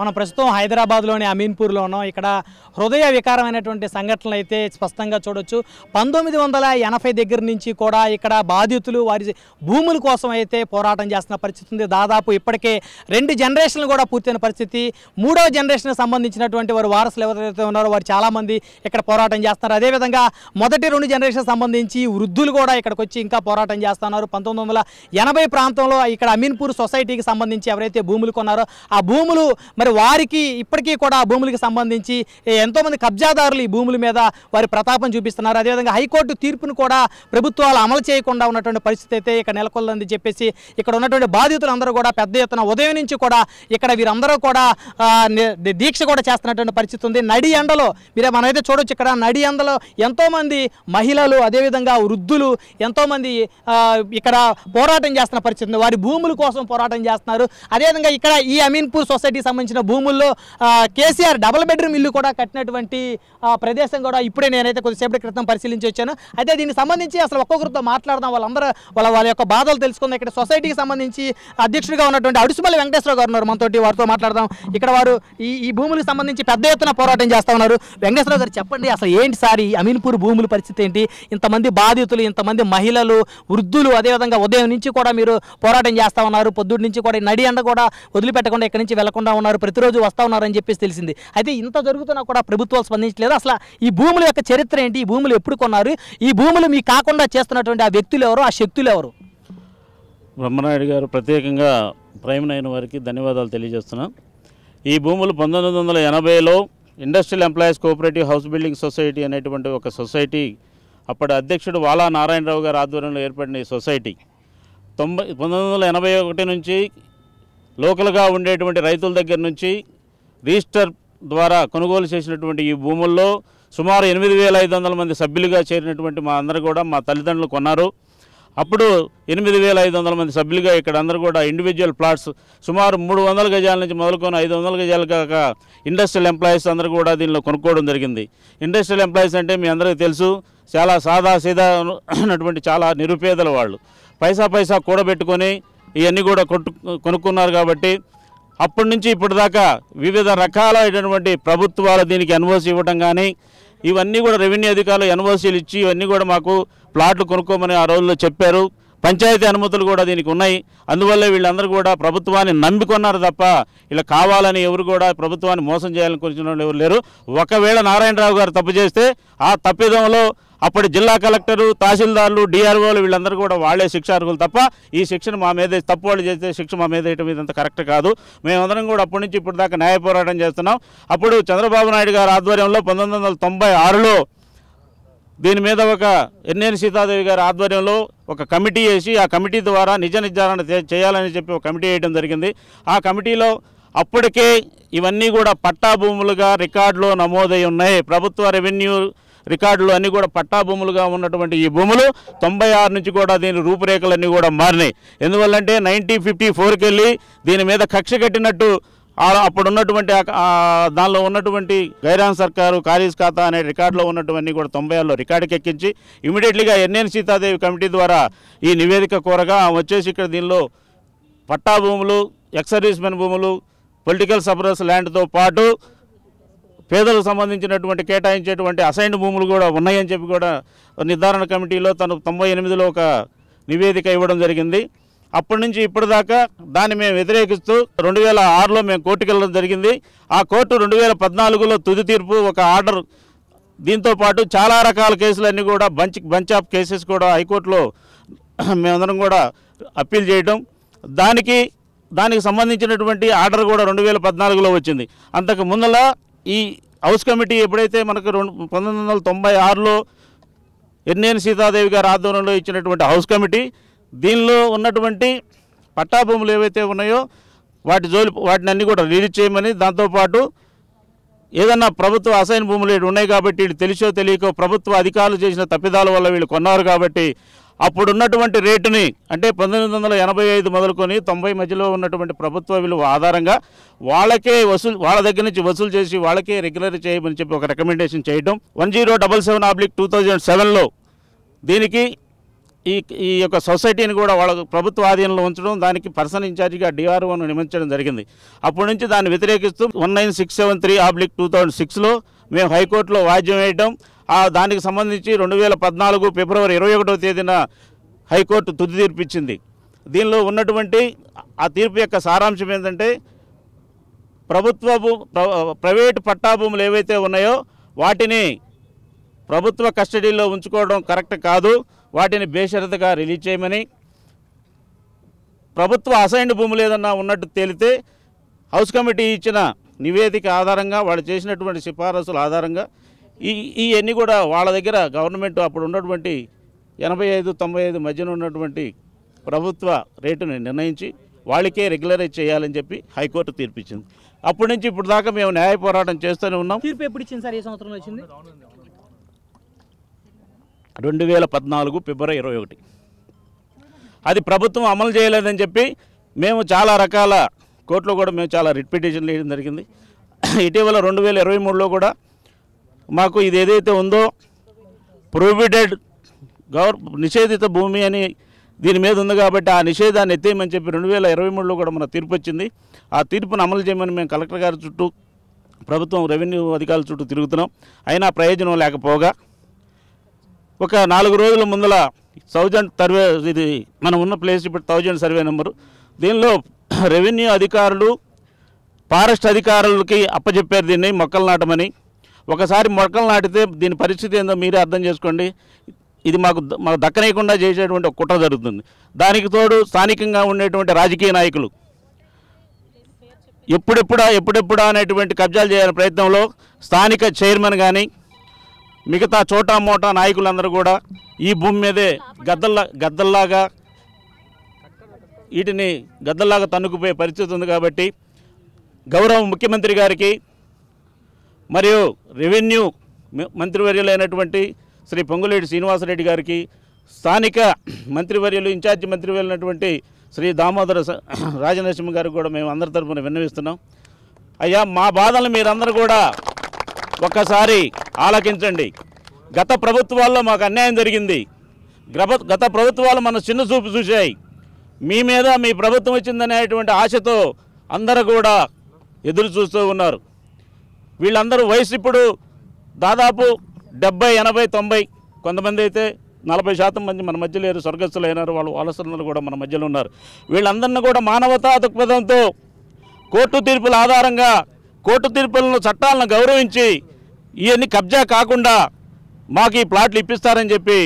మనం ప్రస్తుతం హైదరాబాద్లోని అమీన్పూర్లో ఉన్నాం. ఇక్కడ హృదయ వికారమైనటువంటి సంఘటనలు అయితే స్పష్టంగా చూడొచ్చు. 1980 దగ్గర నుంచి కూడా ఇక్కడ బాధితులు వారి భూముల కోసం అయితే పోరాటం చేస్తున్న పరిస్థితి ఉంది. దాదాపు ఇప్పటికే 2 జనరేషన్లు కూడా పూర్తయిన పరిస్థితి. 3వ జనరేషన్ సంబంధించినటువంటి వారు వారసులు ఎవరైతే ఉన్నారో వారు చాలామంది ఇక్కడ పోరాటం చేస్తున్నారు. అదేవిధంగా మొదటి 2 జనరేషన్ సంబంధించి వృద్ధులు కూడా ఇక్కడికి వచ్చి ఇంకా పోరాటం చేస్తున్నారు. 1980 ప్రాంతంలో ఇక్కడ అమీన్పూర్ సొసైటీకి సంబంధించి ఎవరైతే భూములు కొన్నారో ఆ భూములు మరి వారికి ఇప్పటికీ కూడా ఆ భూములకు సంబంధించి ఎంతోమంది కబ్జాదారులు ఈ భూముల మీద వారి ప్రతాపం చూపిస్తున్నారు. అదేవిధంగా హైకోర్టు తీర్పును కూడా ప్రభుత్వాలు అమలు చేయకుండా ఉన్నటువంటి పరిస్థితి అయితే ఇక్కడ నెలకొల్లని చెప్పేసి ఇక్కడ ఉన్నటువంటి బాధితులందరూ కూడా పెద్ద ఎత్తున ఉదయం నుంచి కూడా ఇక్కడ వీరందరూ కూడా దీక్ష కూడా చేస్తున్నటువంటి పరిస్థితి ఉంది. నడి ఎండలో మనమైతే చూడొచ్చు. ఇక్కడ నడి ఎండలో ఎంతోమంది మహిళలు అదేవిధంగా వృద్ధులు ఎంతోమంది ఇక్కడ పోరాటం చేస్తున్న పరిస్థితి ఉంది. వారి భూముల కోసం పోరాటం చేస్తున్నారు. అదేవిధంగా ఇక్కడ ఈ అమీన్పూర్ సొసైటీకి సంబంధించిన భూముల్లో కేసీఆర్ డబుల్ బెడ్రూమ్ ఇల్లు కూడా కట్టినటువంటి ప్రదేశం కూడా ఇప్పుడే నేనైతే కొద్దిసేపటి క్రితం పరిశీలించి వచ్చాను. అయితే దీనికి సంబంధించి అసలు ఒక్కొక్కరితో మాట్లాడదాం, వాళ్ళ యొక్క బాధలు తెలుసుకుందాం. ఇక్కడ సొసైటీకి సంబంధించి అధ్యక్షుడిగా ఉన్నటువంటి అడుసుమల్లి వెంకటేశ్వర గారు ఉన్నారు మనతోటి, వారితో మాట్లాడదాం. ఇక్కడ వారు ఈ భూములకు సంబంధించి పెద్ద ఎత్తున పోరాటం చేస్తూ ఉన్నారు. వెంకటేశ్వర గారు చెప్పండి, అసలు ఏంటి సార్ ఈ అమీన్పూర్ భూముల పరిస్థితి ఏంటి? ఇంతమంది బాధితులు, ఇంతమంది మహిళలు, వృద్ధులు, అదేవిధంగా ఉదయం నుంచి కూడా మీరు పోరాటం చేస్తూ ఉన్నారు. పొద్దున్న నుంచి కూడా నడి ఎండ కూడా వదిలిపెట్టకుండా ఇక్కడి నుంచి వెళ్లకుండా ఉన్నారు, ప్రతిరోజు వస్తూ ఉన్నారని చెప్పేసి తెలిసింది. అయితే ఇంత జరుగుతున్నా కూడా ప్రభుత్వాలు స్పందించలేదు. అసలు ఈ భూముల యొక్క చరిత్ర ఏంటి? ఈ భూములు ఎప్పుడు కొన్నారు? ఈ భూములు మీకు కాకుండా చేస్తున్నటువంటి ఆ వ్యక్తులు ఎవరు, ఆ శక్తులు ఎవరు? బ్రహ్మనాయుడు గారు ప్రత్యేకంగా ప్రైమ్ నైన్ వారికి ధన్యవాదాలు తెలియజేస్తున్నాం. ఈ భూములు 1980లో industrial employees cooperative house building society అనేటువంటి ఒక సొసైటీ, అప్పటి అధ్యక్షుడు వాలా నారాయణరావు గారి ఆధ్వర్యంలో ఏర్పడిన ఈ సొసైటీ 1981 నుంచి లోకల్గా ఉండేటువంటి రైతుల దగ్గర నుంచి రిజిస్టర్ ద్వారా కొనుగోలు చేసినటువంటి ఈ భూముల్లో సుమారు 8,500 మంది సభ్యులుగా చేరినటువంటి మా అందరూ కూడా మా తల్లిదండ్రులు కొన్నారు. అప్పుడు 8,500 మంది సభ్యులుగా ఇక్కడ అందరూ కూడా ఇండివిజువల్ ప్లాట్స్ సుమారు 300 గజాల నుంచి మొదలుకొని 500 గజాలు కాక ఇండస్ట్రియల్ ఎంప్లాయీస్ అందరూ కూడా దీనిలో కొనుక్కోవడం జరిగింది. ఇండస్ట్రియల్ ఎంప్లాయీస్ అంటే మీ అందరికీ తెలుసు, చాలా సాదా సీదా ఉన్నటువంటి చాలా నిరుపేదల వాళ్ళు పైసా కూడబెట్టుకొని ఇవన్నీ కూడా కొనుక్కున్నారు. కాబట్టి అప్పటి నుంచి ఇప్పటిదాకా వివిధ రకాలైనటువంటి ప్రభుత్వాలు దీనికి ఎన్ఓసి ఇవ్వడం కానీ, ఇవన్నీ కూడా రెవెన్యూ అధికారులు ఎన్ఓసీలు ఇచ్చి ఇవన్నీ కూడా మాకు ప్లాట్లు కొనుక్కోమని ఆ రోజుల్లో చెప్పారు. పంచాయతీ అనుమతులు కూడా దీనికి ఉన్నాయి. అందువల్ల వీళ్ళందరూ కూడా ప్రభుత్వాన్ని నమ్మికొన్నారు తప్ప ఇలా కావాలని ఎవరు కూడా ప్రభుత్వాన్ని మోసం చేయాలని కూర్చున్న వాళ్ళు ఎవరు లేరు. ఒకవేళ నారాయణరావు గారు తప్పు చేస్తే ఆ తప్పిదంలో అప్పటి జిల్లా కలెక్టరు, తహసీల్దార్లు, డిఆర్ఓలు వీళ్ళందరూ కూడా వాళ్లే శిక్షార్హులు తప్ప ఈ శిక్షను మా మీద తప్పు వాళ్ళు చేస్తే శిక్ష మా మీద వేయటం ఇదంతా కరెక్ట్ కాదు. మేమందరం కూడా అప్పటి నుంచి ఇప్పుడు దాకా న్యాయ పోరాటం చేస్తున్నాం. అప్పుడు చంద్రబాబు నాయుడు గారి ఆధ్వర్యంలో 1996లో దీని మీద ఒక ఎన్నేని సీతాదేవి గారి ఆధ్వర్యంలో ఒక కమిటీ వేసి ఆ కమిటీ ద్వారా నిజ నిర్ధారణ చేయాలని చెప్పి ఒక కమిటీ వేయడం జరిగింది. ఆ కమిటీలో అప్పటికే ఇవన్నీ కూడా పట్టా భూములుగా రికార్డులో నమోదై ఉన్నాయి. ప్రభుత్వ రెవెన్యూ రికార్డులు అన్నీ కూడా పట్టా భూములుగా ఉన్నటువంటి ఈ భూములు 96 నుంచి కూడా దీని రూపురేఖలన్నీ కూడా మారినాయి. ఎందువల్లంటే 1954కి వెళ్ళి దీని మీద కక్ష కట్టినట్టు అప్పుడున్నటువంటి దానిలో ఉన్నటువంటి గైరాన్ సర్కారు ఖారీజ్ ఖాతా అనే రికార్డులో ఉన్నటువంటి కూడా 96లో రికార్డుకి ఎక్కించి ఇమీడియట్లీగా ఎన్నేని సీతాదేవి కమిటీ ద్వారా ఈ నివేదిక కోరగా వచ్చేసి ఇక్కడ దీనిలో పట్టా భూములు, ఎక్స్ సర్వీస్ మెన్ భూములు, పొలిటికల్ సపరస్ ల్యాండ్తో పాటు పేదలకు సంబంధించినటువంటి కేటాయించేటువంటి అసైన్డ్ భూములు కూడా ఉన్నాయని చెప్పి కూడా నిర్ధారణ కమిటీలో తను 98లో ఒక నివేదిక ఇవ్వడం జరిగింది. అప్పటి నుంచి ఇప్పటిదాకా దాన్ని మేము వ్యతిరేకిస్తూ 2006లో మేము కోర్టుకు వెళ్ళడం జరిగింది. ఆ కోర్టు 2014లో తుది తీర్పు ఒక ఆర్డర్, దీంతో పాటు చాలా రకాల కేసులన్నీ కూడా బంచ్ ఆఫ్ కేసెస్ కూడా హైకోర్టులో మేమందరం కూడా అప్పీల్ చేయడం, దానికి సంబంధించినటువంటి ఆర్డర్ కూడా 2014లో వచ్చింది. అంతకు ముందల ఈ హౌస్ కమిటీ ఎప్పుడైతే మనకు 1996లో ఎన్నేని సీతాదేవి గారి ఆధ్వర్యంలో ఇచ్చినటువంటి హౌస్ కమిటీ దీనిలో ఉన్నటువంటి పట్టా భూములు ఏవైతే ఉన్నాయో వాటిని అన్నీ కూడా రిలీజ్ చేయమని, దాంతోపాటు ఏదన్నా ప్రభుత్వ అసైన్ భూములు ఉన్నాయి కాబట్టి వీళ్ళు తెలిసో తెలియకో ప్రభుత్వ అధికారులు చేసిన తప్పిదాల వల్ల వీళ్ళు కొన్నారు కాబట్టి అప్పుడున్నటువంటి రేటుని అంటే 1985 మొదలుకొని 90 మధ్యలో ఉన్నటువంటి ప్రభుత్వ విలువ ఆధారంగా వాళ్ళ దగ్గర నుంచి వసూలు చేసి వాళ్ళకే రెగ్యులర్ చేయమని చెప్పి ఒక రికమెండేషన్ చేయడం 1077/2007లో దీనికి ఈ ఈ యొక్క సొసైటీని కూడా వాళ్ళ ప్రభుత్వ ఆధీనంలో ఉంచడం, దానికి పర్సన్ ఇన్ఛార్జిగా డిఆర్ఓను నియమించడం జరిగింది. అప్పటి నుంచి దాన్ని వ్యతిరేకిస్తూ 19673/2006లో మేము హైకోర్టులో వాద్యం వేయడం, దానికి సంబంధించి 2014 ఫిబ్రవరి 21వ తేదీన హైకోర్టు తుది తీర్పు ఇచ్చింది. దీనిలో ఉన్నటువంటి ఆ తీర్పు యొక్క సారాంశం ఏంటంటే, ప్రైవేటు పట్టా భూములు ఏవైతే ఉన్నాయో వాటిని ప్రభుత్వ కస్టడీలో ఉంచుకోవడం కరెక్ట్ కాదు, వాటిని బేషరతుగా రిలీజ్ చేయమని, ప్రభుత్వ అసైన్డ్ భూములు ఏదన్నా ఉన్నట్టు తేలితే హౌస్ కమిటీ ఇచ్చిన నివేదిక ఆధారంగా, వాళ్ళు చేసినటువంటి సిఫారసుల ఆధారంగా ఇవన్నీ కూడా వాళ్ళ దగ్గర గవర్నమెంట్ అప్పుడు ఉన్నటువంటి 85-95 మధ్యన ఉన్నటువంటి ప్రభుత్వ రేటుని నిర్ణయించి వాళ్ళకే రెగ్యులరైజ్ చేయాలని చెప్పి హైకోర్టు తీర్పిచ్చింది. అప్పటి నుంచి ఇప్పుడు దాకా మేము న్యాయ పోరాటం చేస్తూనే ఉన్నాం. తీర్పు ఎప్పుడు ఇచ్చింది సార్? ఏ సంవత్సరంలో వచ్చింది? 2014 ఫిబ్రవరి 21. అది ప్రభుత్వం అమలు చేయలేదని చెప్పి మేము చాలా రకాల కోర్టులో కూడా మేము చాలా రిట్ పిటిషన్లు వేయడం జరిగింది. ఇటీవల 2023లో కూడా మాకు ఇది ఏదైతే ఉందో ప్రొహిబిటెడ్ నిషేధిత భూమి అని దీని మీద ఉంది కాబట్టి ఆ నిషేధాన్ని ఎత్తేయమని చెప్పి 2023లో కూడా మన తీర్పు వచ్చింది. ఆ తీర్పును అమలు చేయమని మేము కలెక్టర్ గారి చుట్టూ, ప్రభుత్వం రెవెన్యూ అధికారుల చుట్టూ తిరుగుతున్నాం. అయినా ప్రయోజనం లేకపోగా ఒక 4 రోజుల ముందల 1000 సర్వే, ఇది మనం ఉన్న ప్లేస్ ఇప్పుడు 1000 సర్వే నెంబరు, దీనిలో రెవెన్యూ అధికారులు ఫారెస్ట్ అధికారులకి అప్పచెప్పారు దీన్ని మొక్కలు నాటమని. ఒకసారి మొక్కలు నాటితే దీని పరిస్థితి ఏందో మీరే అర్థం చేసుకోండి. ఇది మాకు దక్కనీయకుండా చేసేటువంటి ఒక కుట్ర జరుగుతుంది. దానికి తోడు స్థానికంగా ఉండేటువంటి రాజకీయ నాయకులు ఎప్పుడెప్పుడా అనేటువంటి కబ్జాలు చేయాలనే ప్రయత్నంలో స్థానిక చైర్మన్ కానీ మిగతా చోటా మోటా నాయకులందరూ కూడా ఈ భూమి మీదే గద్దల్లాగా వీటిని గద్దల్లాగా తన్నుకుపోయే పరిస్థితి ఉంది. కాబట్టి గౌరవ ముఖ్యమంత్రి గారికి మరియు రెవెన్యూ మంత్రివర్యులైనటువంటి శ్రీ పొంగులేటి శ్రీనివాసరెడ్డి గారికి, స్థానిక మంత్రివర్యులు ఇన్ఛార్జి మంత్రివర్యులైనటువంటి శ్రీ దామోదర రాజనరసింహ గారికి కూడా మేము అందరి తరఫున విన్నవిస్తున్నాం. అయ్యా, మా బాధలు మీరందరూ కూడా ఒక్కసారి ఆలకించండి. గత ప్రభుత్వాల్లో మాకు అన్యాయం జరిగింది. గత ప్రభుత్వాలు మన చిన్న చూపు చూశాయి. మీ మీద మీ ప్రభుత్వం వచ్చిందనేటువంటి ఆశతో అందరూ కూడా ఎదురు చూస్తూ ఉన్నారు. వీళ్ళందరూ వయసు ఇప్పుడు దాదాపు 70, 80, 90, కొంతమంది అయితే 40% మంది మన మధ్య లేరు, స్వర్గస్థులు అయినారు. వాళ్ళు వలసలు కూడా మన మధ్యలో ఉన్నారు. వీళ్ళందరినీ కూడా మానవతా దృక్పథంతో కోర్టు తీర్పుల ఆధారంగా, కోర్టు తీర్పులను చట్టాలను గౌరవించి ఇవన్నీ కబ్జా కాకుండా మాకు ఈ ప్లాట్లు ఇప్పిస్తారని చెప్పి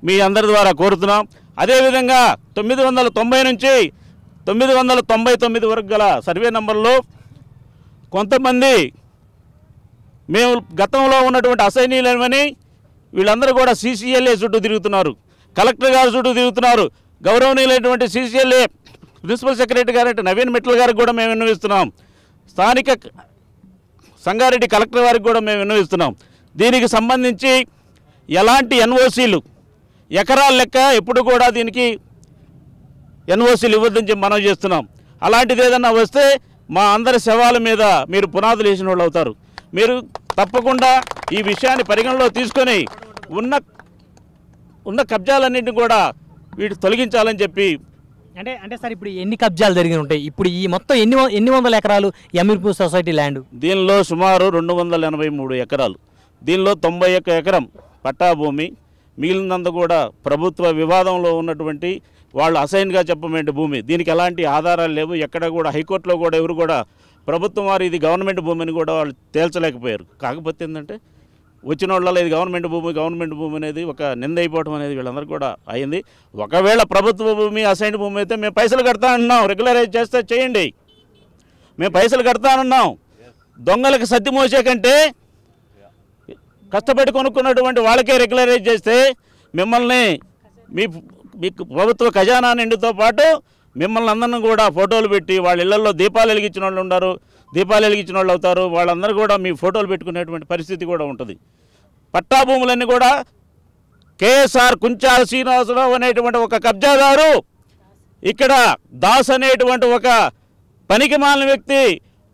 మీ అందరి ద్వారా కోరుతున్నాం. అదేవిధంగా 990 నుంచి 999 వరకు గల సర్వే నంబర్లో కొంతమంది మేము గతంలో ఉన్నటువంటి అసైనీలమని వీళ్ళందరూ కూడా CCLA చుట్టూ తిరుగుతున్నారు, కలెక్టర్ గారు చుట్టూ తిరుగుతున్నారు. గౌరవనీయులైనటువంటి CCLA ప్రిన్సిపల్ సెక్రటరీ గారు నవీన్ మిట్టల్ గారికి కూడా మేము విన్నవిస్తున్నాం. స్థానిక సంగారెడ్డి కలెక్టర్ గారికి కూడా మేము విన్నవిస్తున్నాం. దీనికి సంబంధించి ఎలాంటి NOCలు, ఎకరాల లెక్క ఎప్పుడు కూడా దీనికి NOCలు ఇవ్వద్దని చెప్పి మనం చేస్తున్నాం. అలాంటిది ఏదన్నా వస్తే మా అందరి శవాల మీద మీరు పునాదులు వేసిన వాళ్ళు అవుతారు. మీరు తప్పకుండా ఈ విషయాన్ని పరిగణలో తీసుకొని ఉన్న కబ్జాలన్నింటినీ కూడా వీటి తొలగించాలని చెప్పి. అంటే సార్, ఇప్పుడు ఎన్ని కబ్జాలు జరిగి ఉంటాయి? ఇప్పుడు ఈ మొత్తం ఎన్ని వందల ఎకరాలు అమీన్పూర్ సొసైటీ ల్యాండ్? దీనిలో సుమారు 283 ఎకరాలు. దీనిలో 91 ఎకరం పట్టా భూమి, మిగిలినంత కూడా ప్రభుత్వ వివాదంలో ఉన్నటువంటి వాళ్ళు అసైన్గా చెప్పమేంటి భూమి. దీనికి ఎలాంటి ఆధారాలు లేవు. ఎక్కడ కూడా హైకోర్టులో కూడా ఎవరు కూడా ప్రభుత్వం వారు ఇది గవర్నమెంట్ భూమి అని కూడా వాళ్ళు తేల్చలేకపోయారు. కాకపోతే ఏంటంటే వచ్చిన వాళ్ళలో ఇది గవర్నమెంట్ భూమి అనేది ఒక నింద అయిపోవడం అనేది వీళ్ళందరూ కూడా అయింది. ఒకవేళ ప్రభుత్వ భూమి అసైన్డ్ భూమి అయితే మేము పైసలు కడతా అన్నాం, రెగ్యులరైజ్ చేస్తే చేయండి, మేము పైసలు కడతా అన్నాం. దొంగలకు సద్ది మోసే కంటే కష్టపడి కొనుక్కున్నటువంటి వాళ్ళకే రెగ్యులరైజ్ చేస్తే మిమ్మల్ని మీకు ప్రభుత్వ ఖజానా నిండుతో పాటు మిమ్మల్ని అందరిని కూడా ఫోటోలు పెట్టి వాళ్ళ ఇళ్లలో దీపాలు వెలిగించిన వాళ్ళు ఉన్నారు, దీపాలు వెలిగించిన వాళ్ళు అవుతారు. వాళ్ళందరూ కూడా మీ ఫోటోలు పెట్టుకునేటువంటి పరిస్థితి కూడా ఉంటుంది. పట్టా భూములన్నీ కూడా KSR కుంచాల శ్రీనివాసరావు అనేటువంటి ఒక కబ్జాదారు, ఇక్కడ దాస్ అనేటువంటి ఒక పనికి మాలిన వ్యక్తి,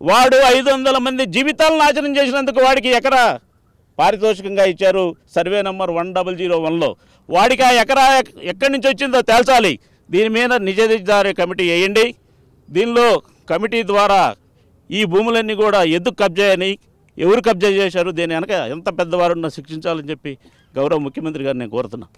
వాడు 500 మంది జీవితాలను నాశనం చేసినందుకు వాడికి ఎకరా పారితోషికంగా ఇచ్చారు సర్వే నంబర్ 1001లో. వాడికి ఆ ఎకరా ఎక్కడి నుంచి వచ్చిందో తేల్చాలి. దీని మీద నిజాధికారి కమిటీ వేయండి. దీనిలో కమిటీ ద్వారా ఈ భూములన్నీ కూడా ఎందుకు కబ్జా అని, ఎవరు కబ్జా చేశారు, దీని వెనక ఎంత పెద్దవారున్నా శిక్షించాలని చెప్పి గౌరవ ముఖ్యమంత్రి గారిని నేను కోరుతున్నాను.